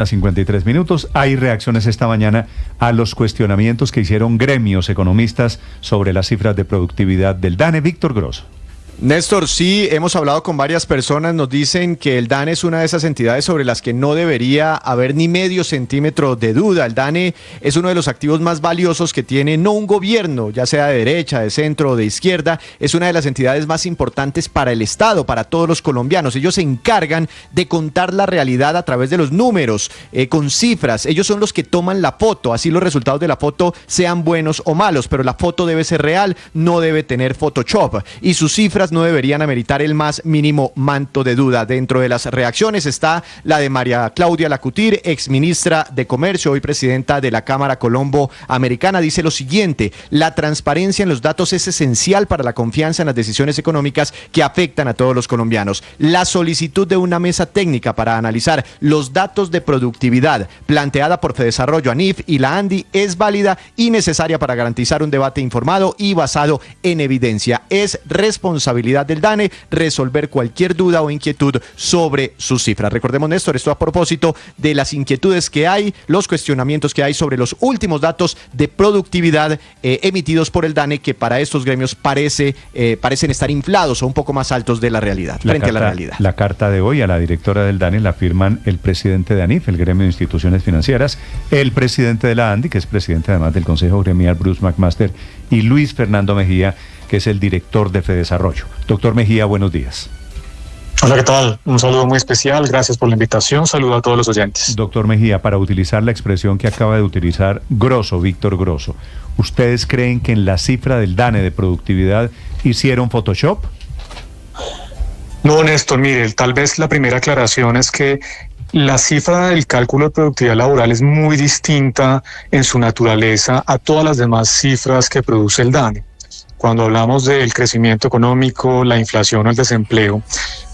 A 53 minutos, hay reacciones esta mañana a los cuestionamientos que hicieron gremios economistas sobre las cifras de productividad del DANE. Víctor Grosso. Néstor, sí, hemos hablado con varias personas, nos dicen que el DANE es una de esas entidades sobre las que no debería haber ni medio centímetro de duda. El DANE es uno de los activos más valiosos que tiene no un gobierno, ya sea de derecha, de centro o de izquierda, es una de las entidades más importantes para el Estado, para todos los colombianos. Ellos se encargan de contar la realidad a través de los números, con cifras. Ellos son los que toman la foto, así los resultados de la foto sean buenos o malos, pero la foto debe ser real, no debe tener Photoshop, y sus cifras no deberían ameritar el más mínimo manto de duda. Dentro de las reacciones está la de María Claudia Lacutir, exministra de Comercio, hoy presidenta de la Cámara Colombo Americana. Dice lo siguiente: la transparencia en los datos es esencial para la confianza en las decisiones económicas que afectan a todos los colombianos. La solicitud de una mesa técnica para analizar los datos de productividad planteada por Fedesarrollo, ANIF y la ANDI es válida y necesaria para garantizar un debate informado y basado en evidencia. Es responsabilidad del DANE resolver cualquier duda o inquietud sobre sus cifras. Recordemos, Néstor, esto a propósito de las inquietudes que hay, los cuestionamientos que hay sobre los últimos datos de productividad emitidos por el DANE, que para estos gremios parecen estar inflados o un poco más altos de la realidad, frente a la realidad. La carta de hoy a la directora del DANE la firman el presidente de ANIF, el gremio de instituciones financieras, el presidente de la ANDI, que es presidente además del Consejo Gremial, Bruce McMaster, y Luis Fernando Mejía, que es el director de Fedesarrollo. Doctor Mejía, buenos días. Hola, ¿qué tal? Un saludo muy especial, gracias por la invitación, saludo a todos los oyentes. Doctor Mejía, para utilizar la expresión que acaba de utilizar Grosso, Víctor Grosso, ¿ustedes creen que en la cifra del DANE de productividad hicieron Photoshop? No, Néstor, mire, tal vez la primera aclaración es que la cifra del cálculo de productividad laboral es muy distinta en su naturaleza a todas las demás cifras que produce el DANE. Cuando hablamos del crecimiento económico, la inflación o el desempleo,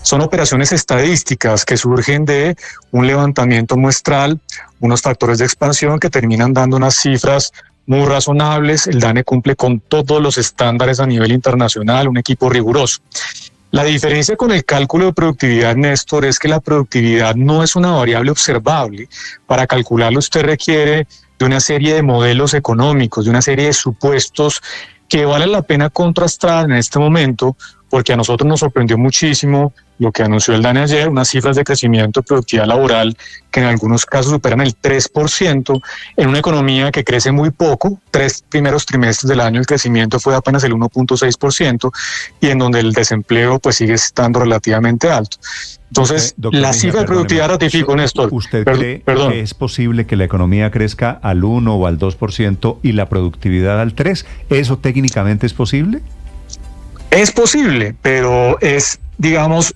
son operaciones estadísticas que surgen de un levantamiento muestral, unos factores de expansión que terminan dando unas cifras muy razonables. El DANE cumple con todos los estándares a nivel internacional, un equipo riguroso. La diferencia con el cálculo de productividad, Néstor, es que la productividad no es una variable observable. Para calcularlo usted requiere de una serie de modelos económicos, de una serie de supuestos que vale la pena contrastar en este momento, porque a nosotros nos sorprendió muchísimo lo que anunció el DANE ayer, unas cifras de crecimiento de productividad laboral que en algunos casos superan el 3%, en una economía que crece muy poco. 3 primeros trimestres del año el crecimiento fue apenas el 1.6%, y en donde el desempleo pues sigue estando relativamente alto. Entonces, la cifra de productividad ratifico, Néstor. ¿Usted cree que es posible que la economía crezca al 1 o al 2% y la productividad al 3%? ¿Eso técnicamente es posible? Es posible, pero es, digamos,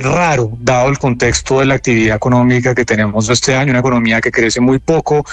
raro, dado el contexto de la actividad económica que tenemos este año, una economía que crece muy poco,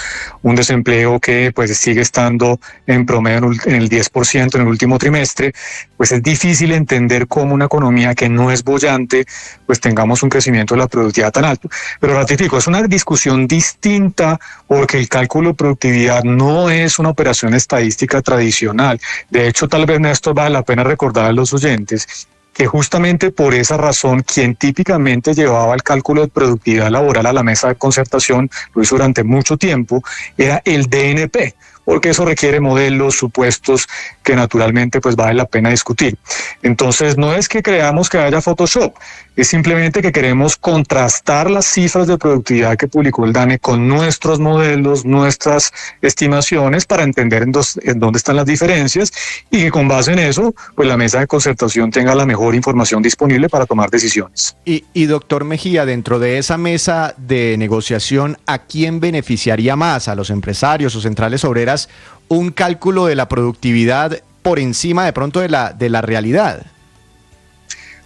un desempleo que pues sigue estando en promedio en el 10% en el último trimestre. Pues es difícil entender cómo una economía que no es boyante, pues tengamos un crecimiento de la productividad tan alto. Pero ratifico, es una discusión distinta, porque el cálculo de productividad no es una operación estadística tradicional. De hecho, tal vez, Néstor, vale la pena recordar a los oyentes que justamente por esa razón, quien típicamente llevaba el cálculo de productividad laboral a la mesa de concertación, lo hizo durante mucho tiempo, era el DNP, porque eso requiere modelos, supuestos que naturalmente pues vale la pena discutir. Entonces, no es que creamos que haya Photoshop, es simplemente que queremos contrastar las cifras de productividad que publicó el DANE con nuestros modelos, nuestras estimaciones, para entender en dónde están las diferencias, y que con base en eso, pues la mesa de concertación tenga la mejor información disponible para tomar decisiones. Y doctor Mejía, dentro de esa mesa de negociación, ¿a quién beneficiaría más? ¿A los empresarios o centrales obreras un cálculo de la productividad por encima de pronto de la realidad?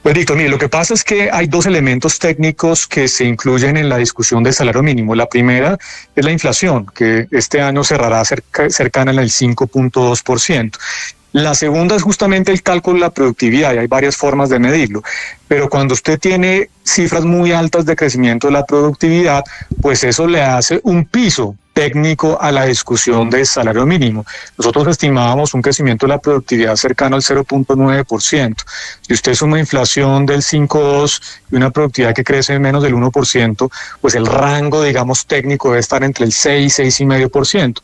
Pues Víctor, mire, lo que pasa es que hay dos elementos técnicos que se incluyen en la discusión del salario mínimo. La primera es la inflación, que este año cerrará cercana al 5.2%. La segunda es justamente el cálculo de la productividad, y hay varias formas de medirlo. Pero cuando usted tiene cifras muy altas de crecimiento de la productividad, pues eso le hace un piso técnico a la discusión del salario mínimo. Nosotros estimábamos un crecimiento de la productividad cercano al 0.9%. Si usted suma inflación del 5.2 y una productividad que crece menos del 1%, pues el rango, digamos, técnico debe estar entre el 6 y 6,5%.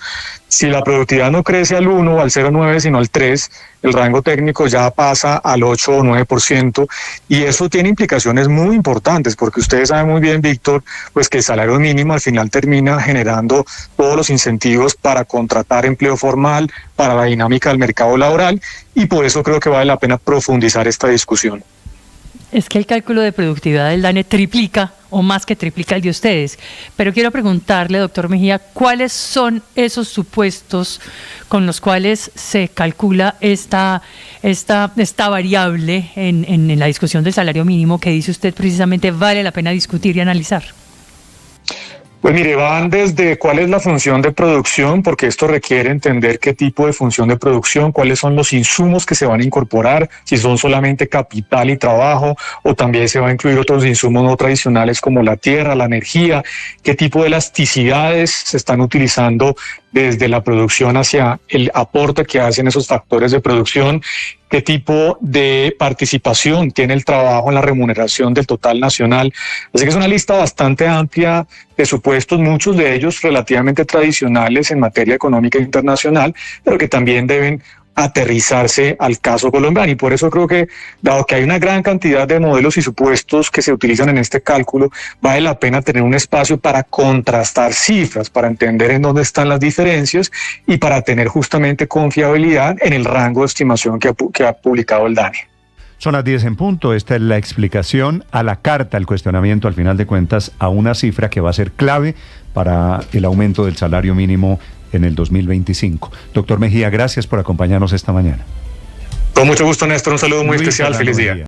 Si la productividad no crece al 1 o al 0,9, sino al 3, el rango técnico ya pasa al 8 o 9%, y eso tiene implicaciones muy importantes, porque ustedes saben muy bien, Víctor, pues que el salario mínimo al final termina generando todos los incentivos para contratar empleo formal, para la dinámica del mercado laboral, y por eso creo que vale la pena profundizar esta discusión. Es que el cálculo de productividad del DANE triplica o más que triplica el de ustedes. Pero quiero preguntarle, doctor Mejía, ¿cuáles son esos supuestos con los cuales se calcula esta variable en la discusión del salario mínimo que dice usted precisamente vale la pena discutir y analizar? Pues mire, van desde cuál es la función de producción, porque esto requiere entender qué tipo de función de producción, cuáles son los insumos que se van a incorporar, si son solamente capital y trabajo, o también se va a incluir otros insumos no tradicionales como la tierra, la energía, qué tipo de elasticidades se están utilizando desde la producción hacia el aporte que hacen esos factores de producción, qué tipo de participación tiene el trabajo en la remuneración del total nacional. Así que es una lista bastante amplia de supuestos, muchos de ellos relativamente tradicionales en materia económica internacional, pero que también deben aterrizarse al caso colombiano, y por eso creo que, dado que hay una gran cantidad de modelos y supuestos que se utilizan en este cálculo, vale la pena tener un espacio para contrastar cifras, para entender en dónde están las diferencias y para tener justamente confiabilidad en el rango de estimación que ha publicado el DANE. Son las 10 en punto. Esta es la explicación a la carta, el cuestionamiento, al final de cuentas, a una cifra que va a ser clave para el aumento del salario mínimo en el 2025. Doctor Mejía, gracias por acompañarnos esta mañana. Con mucho gusto, Néstor. Un saludo muy especial. Feliz día.